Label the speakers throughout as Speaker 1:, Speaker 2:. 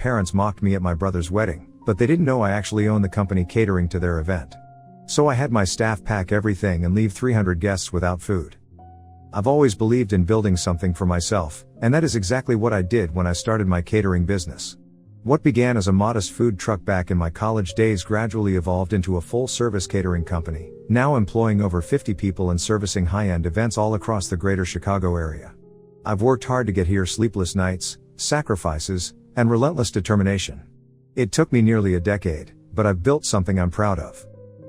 Speaker 1: parents mocked me at my brother's wedding, but they didn't know I actually own the company catering to their event. So I had my staff pack everything and leave 300 guests without food. I've always believed in building something for myself, and that is exactly what I did when I started my catering business. What began as a modest food truck back in my college days gradually evolved into a full-service catering company, now employing over 50 people and servicing high-end events all across the greater Chicago area. I've worked hard to get here, sleepless nights, sacrifices, and relentless determination. It took me nearly a decade, but I've built something I'm proud of.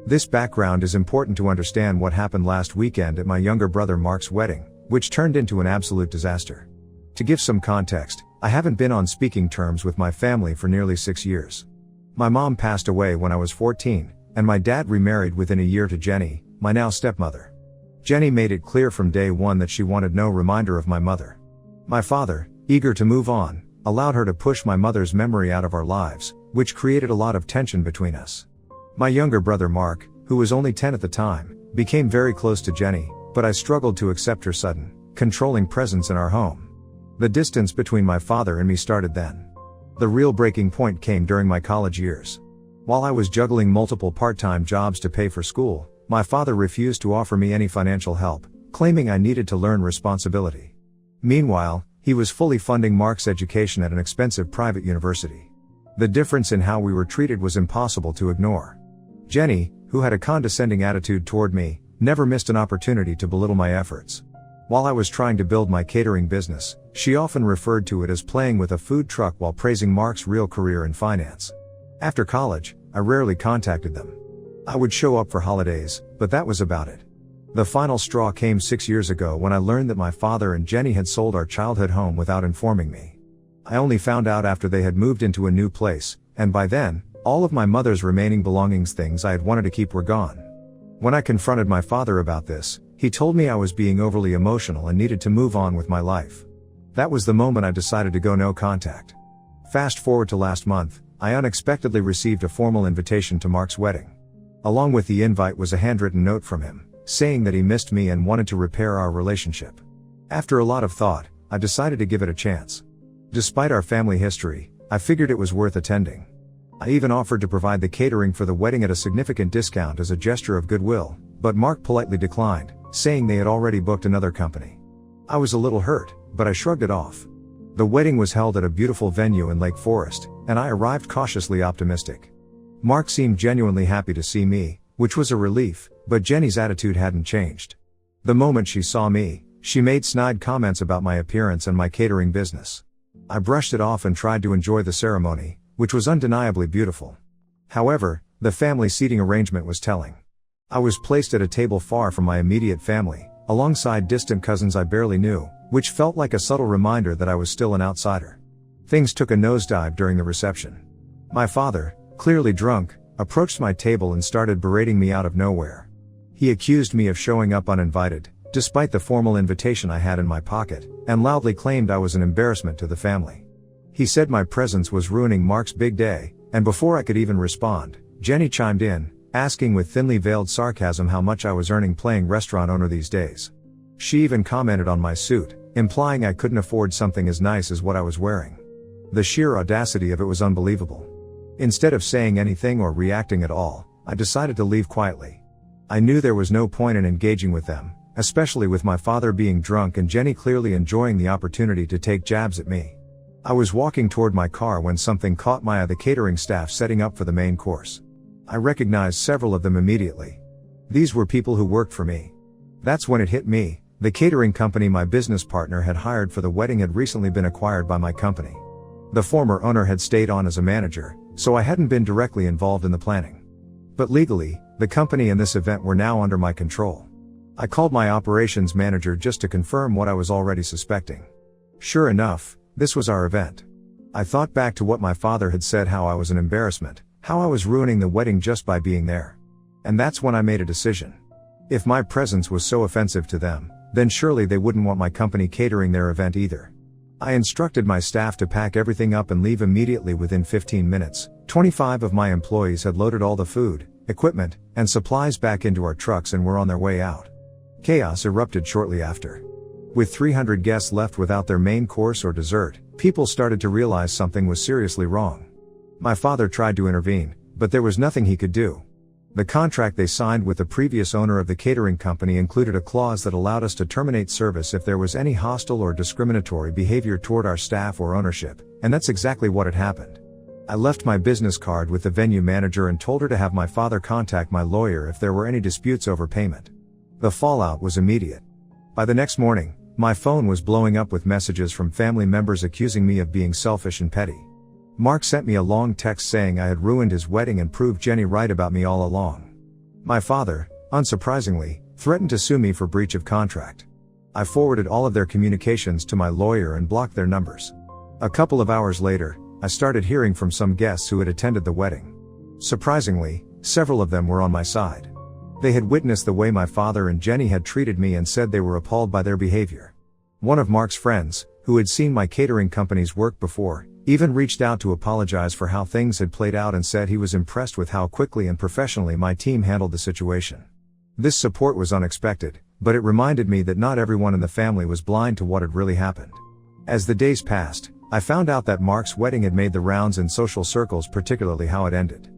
Speaker 1: This background is important to understand what happened last weekend at my younger brother Mark's wedding, which turned into an absolute disaster. To give some context, I haven't been on speaking terms with my family for nearly 6 years. My mom passed away when I was 14, and my dad remarried within a year to Jenny, my now stepmother. Jenny made it clear from day one that she wanted no reminder of my mother. My father, eager to move on, allowed her to push my mother's memory out of our lives, which created a lot of tension between us. My younger brother Mark, who was only 10 at the time, became very close to Jenny, but I struggled to accept her sudden, controlling presence in our home. The distance between my father and me started then. The real breaking point came during my college years. While I was juggling multiple part-time jobs to pay for school, my father refused to offer me any financial help, claiming I needed to learn responsibility. Meanwhile, he was fully funding Mark's education at an expensive private university. The difference in how we were treated was impossible to ignore. Jenny, who had a condescending attitude toward me, never missed an opportunity to belittle my efforts. While I was trying to build my catering business, she often referred to it as playing with a food truck while praising Mark's real career in finance. After college, I rarely contacted them. I would show up for holidays, but that was about it. The final straw came 6 years ago when I learned that my father and Jenny had sold our childhood home without informing me. I only found out after they had moved into a new place, and by then, all of my mother's remaining belongings, things I had wanted to keep, were gone. When I confronted my father about this, he told me I was being overly emotional and needed to move on with my life. That was the moment I decided to go no contact. Fast forward to last month, I unexpectedly received a formal invitation to Mark's wedding. Along with the invite was a handwritten note from him, saying that he missed me and wanted to repair our relationship. After a lot of thought, I decided to give it a chance. Despite our family history, I figured it was worth attending. I even offered to provide the catering for the wedding at a significant discount as a gesture of goodwill, but Mark politely declined, saying they had already booked another company. I was a little hurt, but I shrugged it off. The wedding was held at a beautiful venue in Lake Forest, and I arrived cautiously optimistic. Mark seemed genuinely happy to see me, which was a relief, but Jenny's attitude hadn't changed. The moment she saw me, she made snide comments about my appearance and my catering business. I brushed it off and tried to enjoy the ceremony, which was undeniably beautiful. However, the family seating arrangement was telling. I was placed at a table far from my immediate family, alongside distant cousins I barely knew, which felt like a subtle reminder that I was still an outsider. Things took a nosedive during the reception. My father, clearly drunk, approached my table and started berating me out of nowhere. He accused me of showing up uninvited, despite the formal invitation I had in my pocket, and loudly claimed I was an embarrassment to the family. He said my presence was ruining Mark's big day, and before I could even respond, Jenny chimed in, asking with thinly veiled sarcasm how much I was earning playing restaurant owner these days. She even commented on my suit, implying I couldn't afford something as nice as what I was wearing. The sheer audacity of it was unbelievable. Instead of saying anything or reacting at all, I decided to leave quietly. I knew there was no point in engaging with them, especially with my father being drunk and Jenny clearly enjoying the opportunity to take jabs at me. I was walking toward my car when something caught my eye: the catering staff setting up for the main course. I recognized several of them immediately. These were people who worked for me. That's when it hit me: the catering company my business partner had hired for the wedding had recently been acquired by my company. The former owner had stayed on as a manager, so I hadn't been directly involved in the planning. But legally, the company and this event were now under my control. I called my operations manager just to confirm what I was already suspecting. Sure enough, this was our event. I thought back to what my father had said, how I was an embarrassment, how I was ruining the wedding just by being there. And that's when I made a decision. If my presence was so offensive to them, then surely they wouldn't want my company catering their event either. I instructed my staff to pack everything up and leave immediately. Within 15 minutes, 25 of my employees had loaded all the food, equipment, and supplies back into our trucks and were on their way out. Chaos erupted shortly after. With 300 guests left without their main course or dessert, People started to realize something was seriously wrong. My father tried to intervene, but there was nothing he could do. The contract they signed with the previous owner of the catering company included a clause that allowed us to terminate service if there was any hostile or discriminatory behavior toward our staff or ownership, and that's exactly what had happened. I left my business card with the venue manager and told her to have my father contact my lawyer if there were any disputes over payment. The fallout was immediate. By the next morning, my phone was blowing up with messages from family members accusing me of being selfish and petty. Mark sent me a long text saying I had ruined his wedding and proved Jenny right about me all along. My father, unsurprisingly, threatened to sue me for breach of contract. I forwarded all of their communications to my lawyer and blocked their numbers. A couple of hours later, I started hearing from some guests who had attended the wedding. Surprisingly, several of them were on my side. They had witnessed the way my father and Jenny had treated me and said they were appalled by their behavior. One of Mark's friends, who had seen my catering company's work before, even reached out to apologize for how things had played out and said he was impressed with how quickly and professionally my team handled the situation. This support was unexpected, but it reminded me that not everyone in the family was blind to what had really happened. As the days passed, I found out that Mark's wedding had made the rounds in social circles, particularly how it ended.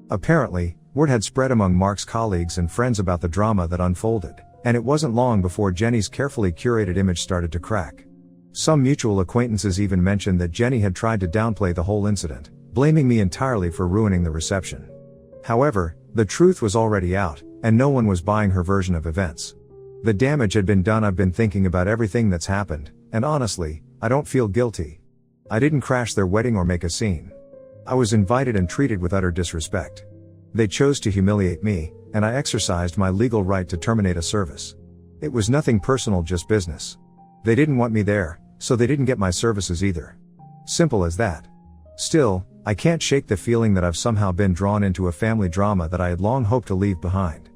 Speaker 1: Apparently, word had spread among Mark's colleagues and friends about the drama that unfolded, and it wasn't long before Jenny's carefully curated image started to crack. Some mutual acquaintances even mentioned that Jenny had tried to downplay the whole incident, blaming me entirely for ruining the reception. However, the truth was already out, and no one was buying her version of events. The damage had been done. I've been thinking about everything that's happened, and honestly, I don't feel guilty. I didn't crash their wedding or make a scene. I was invited and treated with utter disrespect. They chose to humiliate me, and I exercised my legal right to terminate a service. It was nothing personal, just business. They didn't want me there, so they didn't get my services either. Simple as that. Still, I can't shake the feeling that I've somehow been drawn into a family drama that I had long hoped to leave behind.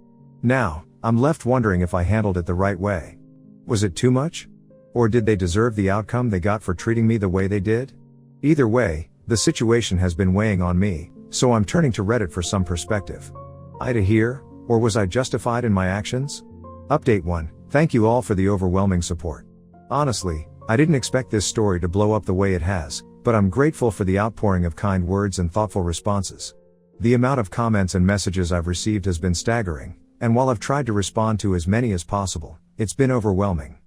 Speaker 1: Now, I'm left wondering if I handled it the right way. Was it too much? Or did they deserve the outcome they got for treating me the way they did? Either way, the situation has been weighing on me, so I'm turning to Reddit for some perspective. Aita here, or was I justified in my actions? Update 1. Thank you all for the overwhelming support. Honestly, I didn't expect this story to blow up the way it has, but I'm grateful for the outpouring of kind words and thoughtful responses. The amount of comments and messages I've received has been staggering, and while I've tried to respond to as many as possible, it's been overwhelming.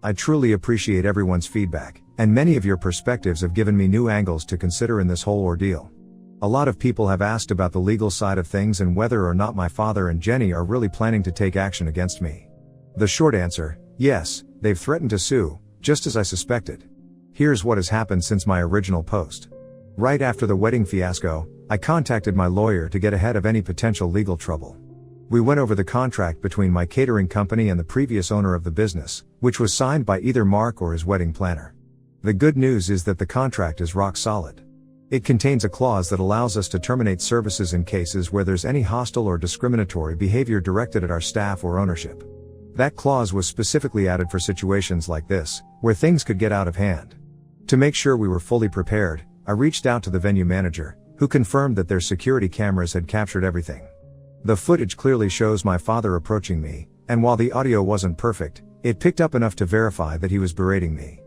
Speaker 1: I truly appreciate everyone's feedback, and many of your perspectives have given me new angles to consider in this whole ordeal. A lot of people have asked about the legal side of things and whether or not my father and Jenny are really planning to take action against me. The short answer, yes, they've threatened to sue, just as I suspected. Here's what has happened since my original post. Right after the wedding fiasco, I contacted my lawyer to get ahead of any potential legal trouble. We went over the contract between my catering company and the previous owner of the business, which was signed by either Mark or his wedding planner. The good news is that the contract is rock solid. It contains a clause that allows us to terminate services in cases where there's any hostile or discriminatory behavior directed at our staff or ownership. That clause was specifically added for situations like this, where things could get out of hand. To make sure we were fully prepared, I reached out to the venue manager, who confirmed that their security cameras had captured everything. The footage clearly shows my father approaching me, and while the audio wasn't perfect, it picked up enough to verify that he was berating me.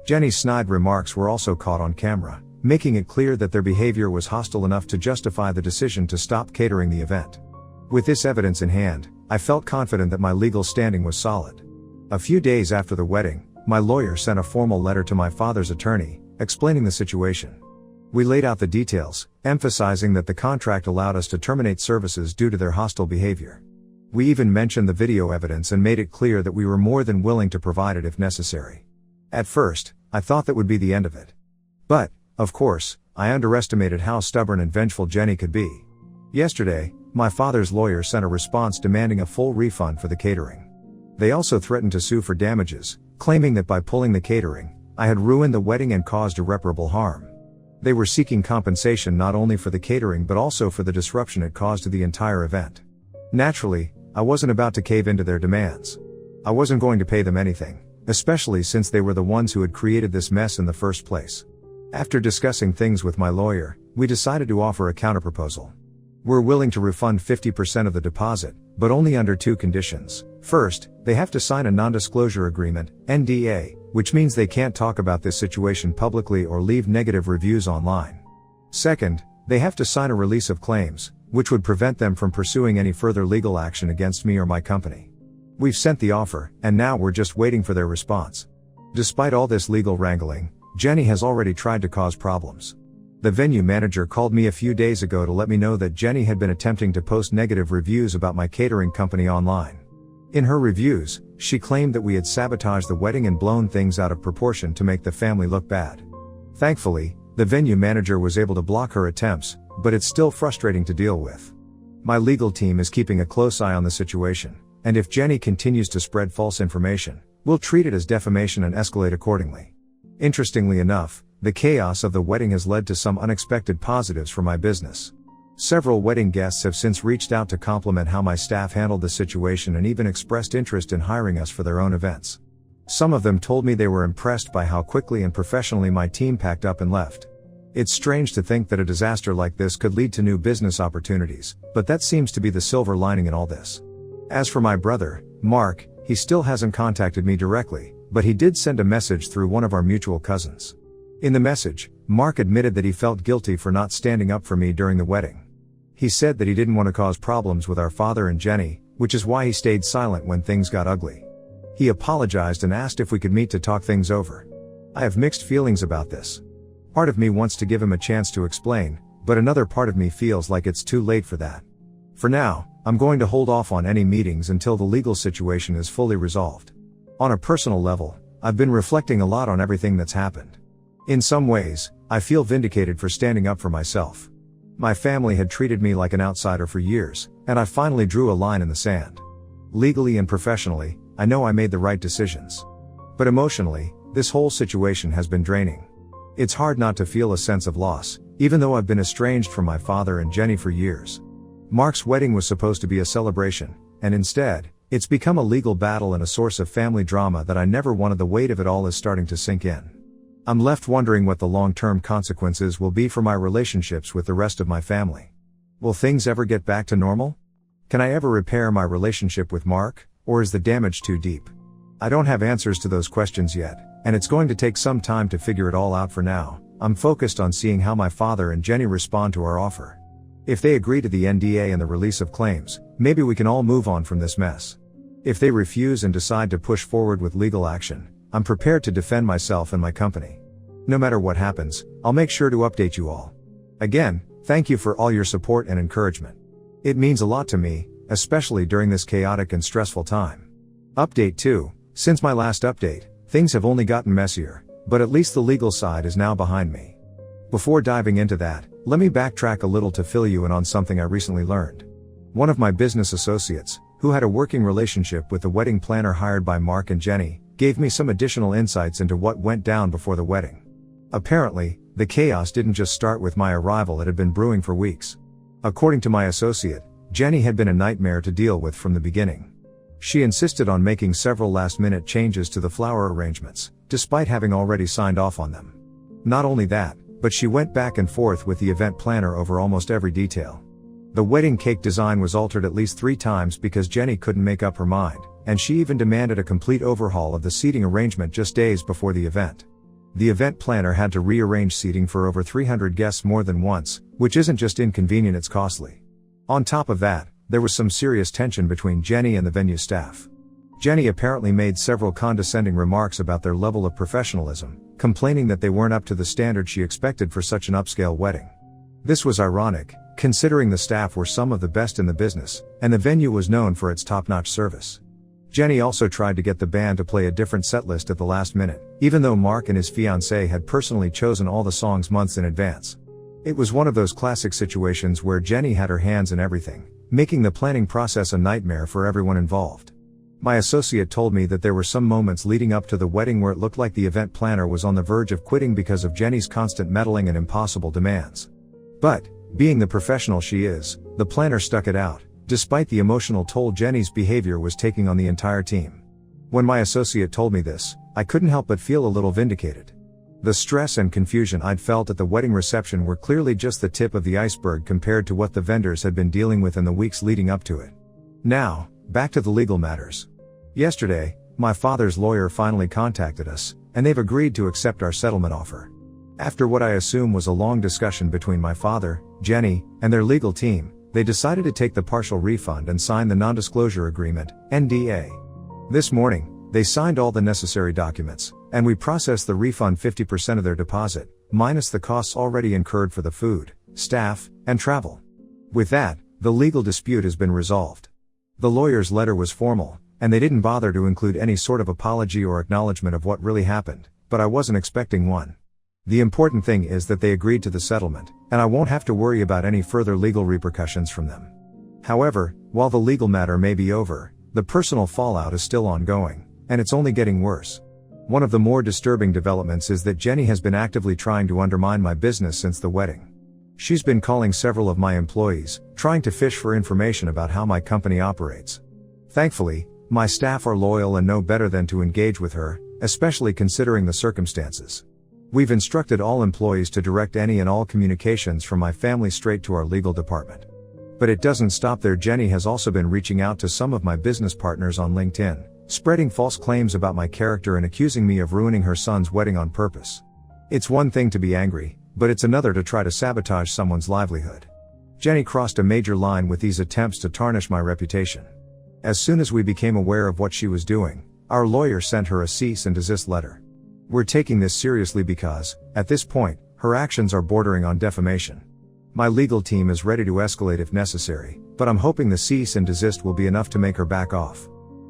Speaker 1: Jenny's snide remarks were also caught on camera, making it clear that their behavior was hostile enough to justify the decision to stop catering the event. With this evidence in hand, I felt confident that my legal standing was solid. A few days after the wedding, my lawyer sent a formal letter to my father's attorney, explaining the situation. We laid out the details, emphasizing that the contract allowed us to terminate services due to their hostile behavior. We even mentioned the video evidence and made it clear that we were more than willing to provide it if necessary. At first, I thought that would be the end of it. But, of course, I underestimated how stubborn and vengeful Jenny could be. Yesterday, my father's lawyer sent a response demanding a full refund for the catering. They also threatened to sue for damages, claiming that by pulling the catering, I had ruined the wedding and caused irreparable harm. They were seeking compensation not only for the catering but also for the disruption it caused to the entire event. Naturally, I wasn't about to cave into their demands. I wasn't going to pay them anything, especially since they were the ones who had created this mess in the first place. After discussing things with my lawyer, we decided to offer a counterproposal. We're willing to refund 50% of the deposit, but only under two conditions. First, they have to sign a non-disclosure agreement, NDA, which means they can't talk about this situation publicly or leave negative reviews online. Second, they have to sign a release of claims, which would prevent them from pursuing any further legal action against me or my company. We've sent the offer, and now we're just waiting for their response. Despite all this legal wrangling, Jenny has already tried to cause problems. The venue manager called me a few days ago to let me know that Jenny had been attempting to post negative reviews about my catering company online. In her reviews, she claimed that we had sabotaged the wedding and blown things out of proportion to make the family look bad. Thankfully, the venue manager was able to block her attempts, but it's still frustrating to deal with. My legal team is keeping a close eye on the situation, and if Jenny continues to spread false information, we'll treat it as defamation and escalate accordingly. Interestingly enough, the chaos of the wedding has led to some unexpected positives for my business. Several wedding guests have since reached out to compliment how my staff handled the situation and even expressed interest in hiring us for their own events. Some of them told me they were impressed by how quickly and professionally my team packed up and left. It's strange to think that a disaster like this could lead to new business opportunities, but that seems to be the silver lining in all this. As for my brother, Mark, he still hasn't contacted me directly, but he did send a message through one of our mutual cousins. In the message, Mark admitted that he felt guilty for not standing up for me during the wedding. He said that he didn't want to cause problems with our father and Jenny, which is why he stayed silent when things got ugly. He apologized and asked if we could meet to talk things over. I have mixed feelings about this. Part of me wants to give him a chance to explain, but another part of me feels like it's too late for that. For now, I'm going to hold off on any meetings until the legal situation is fully resolved. On a personal level, I've been reflecting a lot on everything that's happened. In some ways, I feel vindicated for standing up for myself. My family had treated me like an outsider for years, and I finally drew a line in the sand. Legally and professionally, I know I made the right decisions. But emotionally, this whole situation has been draining. It's hard not to feel a sense of loss, even though I've been estranged from my father and Jenny for years. Mark's wedding was supposed to be a celebration, and instead, it's become a legal battle and a source of family drama that I never wanted. The weight of it all is starting to sink in. I'm left wondering what the long-term consequences will be for my relationships with the rest of my family. Will things ever get back to normal? Can I ever repair my relationship with Mark, or is the damage too deep? I don't have answers to those questions yet, and it's going to take some time to figure it all out. For now, I'm focused on seeing how my father and Jenny respond to our offer. If they agree to the NDA and the release of claims, maybe we can all move on from this mess. If they refuse and decide to push forward with legal action, I'm prepared to defend myself and my company. No matter what happens, I'll make sure to update you all. Again, thank you for all your support and encouragement. It means a lot to me, especially during this chaotic and stressful time. Update 2. Since my last update, things have only gotten messier, but at least the legal side is now behind me. Before diving into that, let me backtrack a little to fill you in on something I recently learned. One of my business associates, who had a working relationship with the wedding planner hired by Mark and Jenny, gave me some additional insights into what went down before the wedding. Apparently, the chaos didn't just start with my arrival, it had been brewing for weeks. According to my associate, Jenny had been a nightmare to deal with from the beginning. She insisted on making several last-minute changes to the flower arrangements, despite having already signed off on them. Not only that, but she went back and forth with the event planner over almost every detail. The wedding cake design was altered at least 3 times because Jenny couldn't make up her mind, and she even demanded a complete overhaul of the seating arrangement just days before the event. The event planner had to rearrange seating for over 300 guests more than once, which isn't just inconvenient, it's costly. On top of that, there was some serious tension between Jenny and the venue staff. Jenny apparently made several condescending remarks about their level of professionalism, complaining that they weren't up to the standard she expected for such an upscale wedding. This was ironic, considering the staff were some of the best in the business, and the venue was known for its top-notch service. Jenny also tried to get the band to play a different setlist at the last minute, even though Mark and his fiancée had personally chosen all the songs months in advance. It was one of those classic situations where Jenny had her hands in everything, making the planning process a nightmare for everyone involved. My associate told me that there were some moments leading up to the wedding where it looked like the event planner was on the verge of quitting because of Jenny's constant meddling and impossible demands. But, being the professional she is, the planner stuck it out, despite the emotional toll Jenny's behavior was taking on the entire team. When my associate told me this, I couldn't help but feel a little vindicated. The stress and confusion I'd felt at the wedding reception were clearly just the tip of the iceberg compared to what the vendors had been dealing with in the weeks leading up to it. Now, back to the legal matters. Yesterday, my father's lawyer finally contacted us, and they've agreed to accept our settlement offer. After what I assume was a long discussion between my father, Jenny, and their legal team, they decided to take the partial refund and sign the non-disclosure agreement, NDA. This morning, they signed all the necessary documents, and we processed the refund 50% of their deposit, minus the costs already incurred for the food, staff, and travel. With that, the legal dispute has been resolved. The lawyer's letter was formal, and they didn't bother to include any sort of apology or acknowledgement of what really happened, but I wasn't expecting one. The important thing is that they agreed to the settlement, and I won't have to worry about any further legal repercussions from them. However, while the legal matter may be over, the personal fallout is still ongoing, and it's only getting worse. One of the more disturbing developments is that Jenny has been actively trying to undermine my business since the wedding. She's been calling several of my employees, trying to fish for information about how my company operates. Thankfully, my staff are loyal and know better than to engage with her, especially considering the circumstances. We've instructed all employees to direct any and all communications from my family straight to our legal department. But it doesn't stop there. Jenny has also been reaching out to some of my business partners on LinkedIn, spreading false claims about my character and accusing me of ruining her son's wedding on purpose. It's one thing to be angry, but it's another to try to sabotage someone's livelihood. Jenny crossed a major line with these attempts to tarnish my reputation. As soon as we became aware of what she was doing, our lawyer sent her a cease and desist letter. We're taking this seriously because, at this point, her actions are bordering on defamation. My legal team is ready to escalate if necessary, but I'm hoping the cease and desist will be enough to make her back off.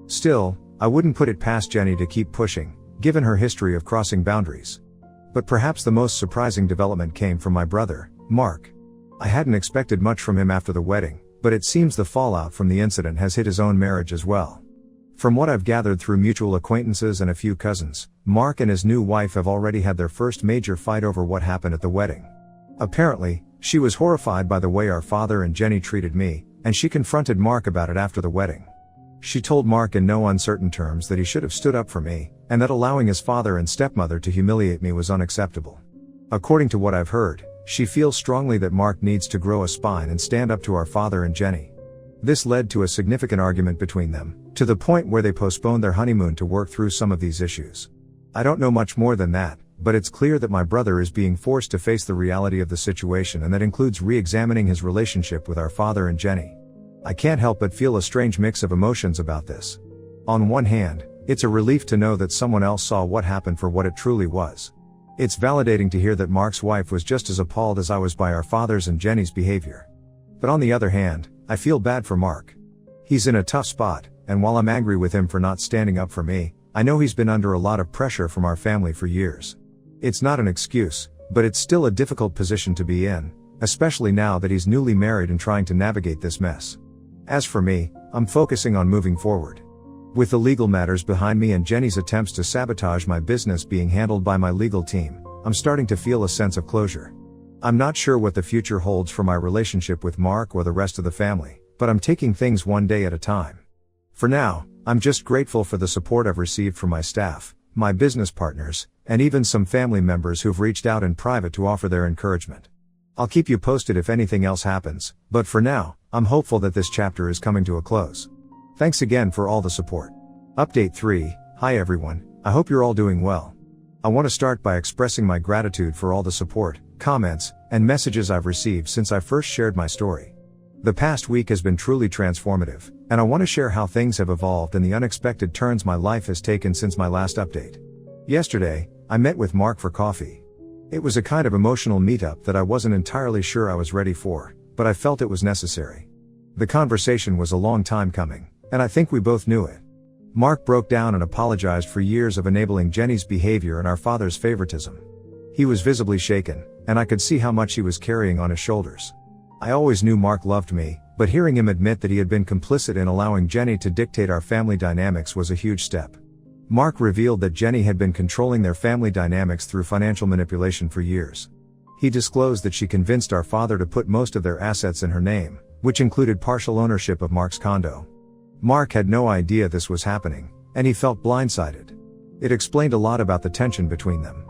Speaker 1: Still, I wouldn't put it past Jenny to keep pushing, given her history of crossing boundaries. But perhaps the most surprising development came from my brother, Mark. I hadn't expected much from him after the wedding, but it seems the fallout from the incident has hit his own marriage as well. From what I've gathered through mutual acquaintances and a few cousins, Mark and his new wife have already had their first major fight over what happened at the wedding. Apparently, she was horrified by the way our father and Jenny treated me, and she confronted Mark about it after the wedding. She told Mark in no uncertain terms that he should have stood up for me, and that allowing his father and stepmother to humiliate me was unacceptable. According to what I've heard, she feels strongly that Mark needs to grow a spine and stand up to our father and Jenny. This led to a significant argument between them, to the point where they postponed their honeymoon to work through some of these issues. I don't know much more than that, but it's clear that my brother is being forced to face the reality of the situation, and that includes re-examining his relationship with our father and Jenny. I can't help but feel a strange mix of emotions about this. On one hand, it's a relief to know that someone else saw what happened for what it truly was. It's validating to hear that Mark's wife was just as appalled as I was by our father's and Jenny's behavior. But on the other hand, I feel bad for Mark. He's in a tough spot, and while I'm angry with him for not standing up for me, I know he's been under a lot of pressure from our family for years. It's not an excuse, but it's still a difficult position to be in, especially now that he's newly married and trying to navigate this mess. As for me, I'm focusing on moving forward. With the legal matters behind me and Jenny's attempts to sabotage my business being handled by my legal team, I'm starting to feel a sense of closure. I'm not sure what the future holds for my relationship with Mark or the rest of the family, but I'm taking things one day at a time. For now, I'm just grateful for the support I've received from my staff, my business partners, and even some family members who've reached out in private to offer their encouragement. I'll keep you posted if anything else happens, but for now, I'm hopeful that this chapter is coming to a close. Thanks again for all the support. Update 3, Hi everyone, I hope you're all doing well. I want to start by expressing my gratitude for all the support, comments, and messages I've received since I first shared my story. The past week has been truly transformative, and I want to share how things have evolved and the unexpected turns my life has taken since my last update. Yesterday, I met with Mark for coffee. It was a kind of emotional meetup that I wasn't entirely sure I was ready for, but I felt it was necessary. The conversation was a long time coming, and I think we both knew it. Mark broke down and apologized for years of enabling Jenny's behavior and our father's favoritism. He was visibly shaken, and I could see how much he was carrying on his shoulders. I always knew Mark loved me, but hearing him admit that he had been complicit in allowing Jenny to dictate our family dynamics was a huge step. Mark revealed that Jenny had been controlling their family dynamics through financial manipulation for years. He disclosed that she convinced our father to put most of their assets in her name, which included partial ownership of Mark's condo. Mark had no idea this was happening, and he felt blindsided. It explained a lot about the tension between them.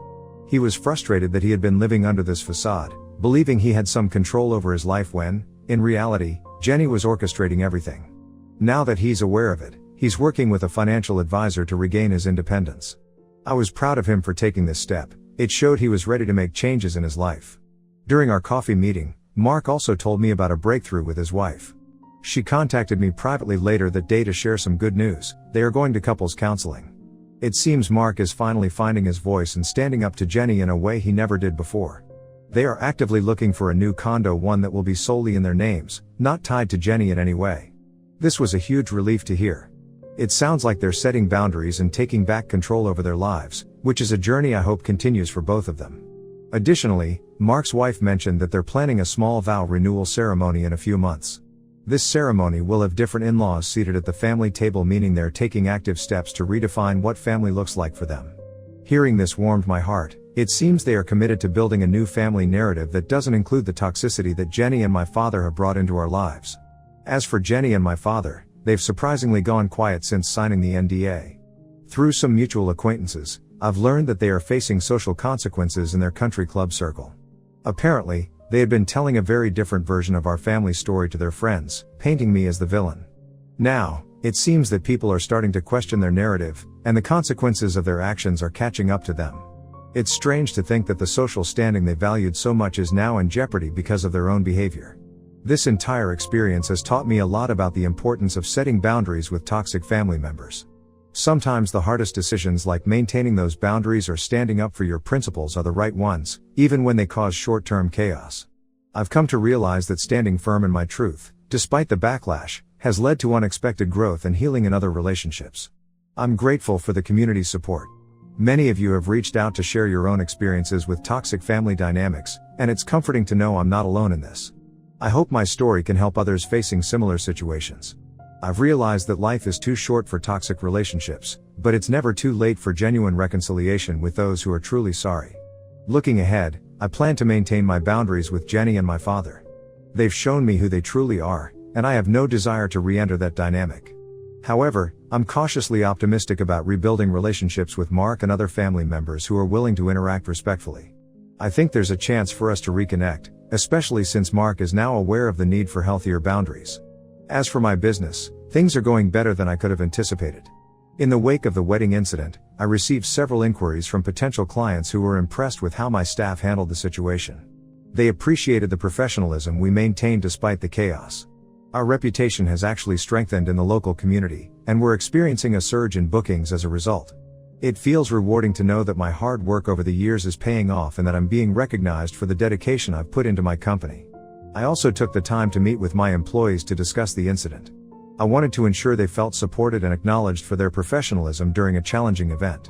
Speaker 1: He was frustrated that he had been living under this facade, believing he had some control over his life when, in reality, Jenny was orchestrating everything. Now that he's aware of it, he's working with a financial advisor to regain his independence. I was proud of him for taking this step. It showed he was ready to make changes in his life. During our coffee meeting, Mark also told me about a breakthrough with his wife. She contacted me privately later that day to share some good news. They are going to couples counseling. It seems Mark is finally finding his voice and standing up to Jenny in a way he never did before. They are actively looking for a new condo, one that will be solely in their names, not tied to Jenny in any way. This was a huge relief to hear. It sounds like they're setting boundaries and taking back control over their lives, which is a journey I hope continues for both of them. Additionally, Mark's wife mentioned that they're planning a small vow renewal ceremony in a few months. This ceremony will have different in-laws seated at the family table, meaning they're taking active steps to redefine what family looks like for them. Hearing this warmed my heart. It seems they are committed to building a new family narrative that doesn't include the toxicity that Jenny and my father have brought into our lives. As for Jenny and my father, they've surprisingly gone quiet since signing the NDA. Through some mutual acquaintances, I've learned that they are facing social consequences in their country club circle. Apparently, they had been telling a very different version of our family story to their friends, painting me as the villain. Now, it seems that people are starting to question their narrative, and the consequences of their actions are catching up to them. It's strange to think that the social standing they valued so much is now in jeopardy because of their own behavior. This entire experience has taught me a lot about the importance of setting boundaries with toxic family members. Sometimes the hardest decisions, like maintaining those boundaries or standing up for your principles, are the right ones, even when they cause short-term chaos. I've come to realize that standing firm in my truth, despite the backlash, has led to unexpected growth and healing in other relationships. I'm grateful for the community's support. Many of you have reached out to share your own experiences with toxic family dynamics, and it's comforting to know I'm not alone in this. I hope my story can help others facing similar situations. I've realized that life is too short for toxic relationships, but it's never too late for genuine reconciliation with those who are truly sorry. Looking ahead, I plan to maintain my boundaries with Jenny and my father. They've shown me who they truly are, and I have no desire to re-enter that dynamic. However, I'm cautiously optimistic about rebuilding relationships with Mark and other family members who are willing to interact respectfully. I think there's a chance for us to reconnect, especially since Mark is now aware of the need for healthier boundaries. As for my business, things are going better than I could have anticipated. In the wake of the wedding incident, I received several inquiries from potential clients who were impressed with how my staff handled the situation. They appreciated the professionalism we maintained despite the chaos. Our reputation has actually strengthened in the local community, and we're experiencing a surge in bookings as a result. It feels rewarding to know that my hard work over the years is paying off and that I'm being recognized for the dedication I've put into my company. I also took the time to meet with my employees to discuss the incident. I wanted to ensure they felt supported and acknowledged for their professionalism during a challenging event.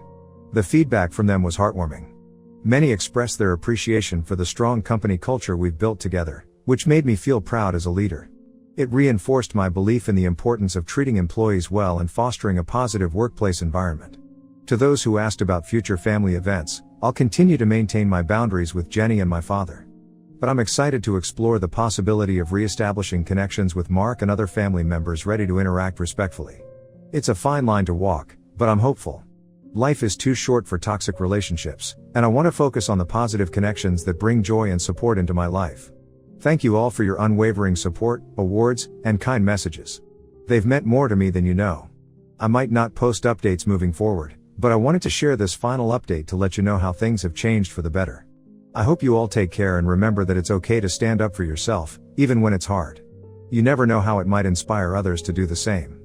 Speaker 1: The feedback from them was heartwarming. Many expressed their appreciation for the strong company culture we've built together, which made me feel proud as a leader. It reinforced my belief in the importance of treating employees well and fostering a positive workplace environment. To those who asked about future family events, I'll continue to maintain my boundaries with Jenny and my father. But I'm excited to explore the possibility of re-establishing connections with Mark and other family members ready to interact respectfully. It's a fine line to walk, but I'm hopeful. Life is too short for toxic relationships, and I want to focus on the positive connections that bring joy and support into my life. Thank you all for your unwavering support, awards, and kind messages. They've meant more to me than you know. I might not post updates moving forward, but I wanted to share this final update to let you know how things have changed for the better. I hope you all take care and remember that it's okay to stand up for yourself, even when it's hard. You never know how it might inspire others to do the same.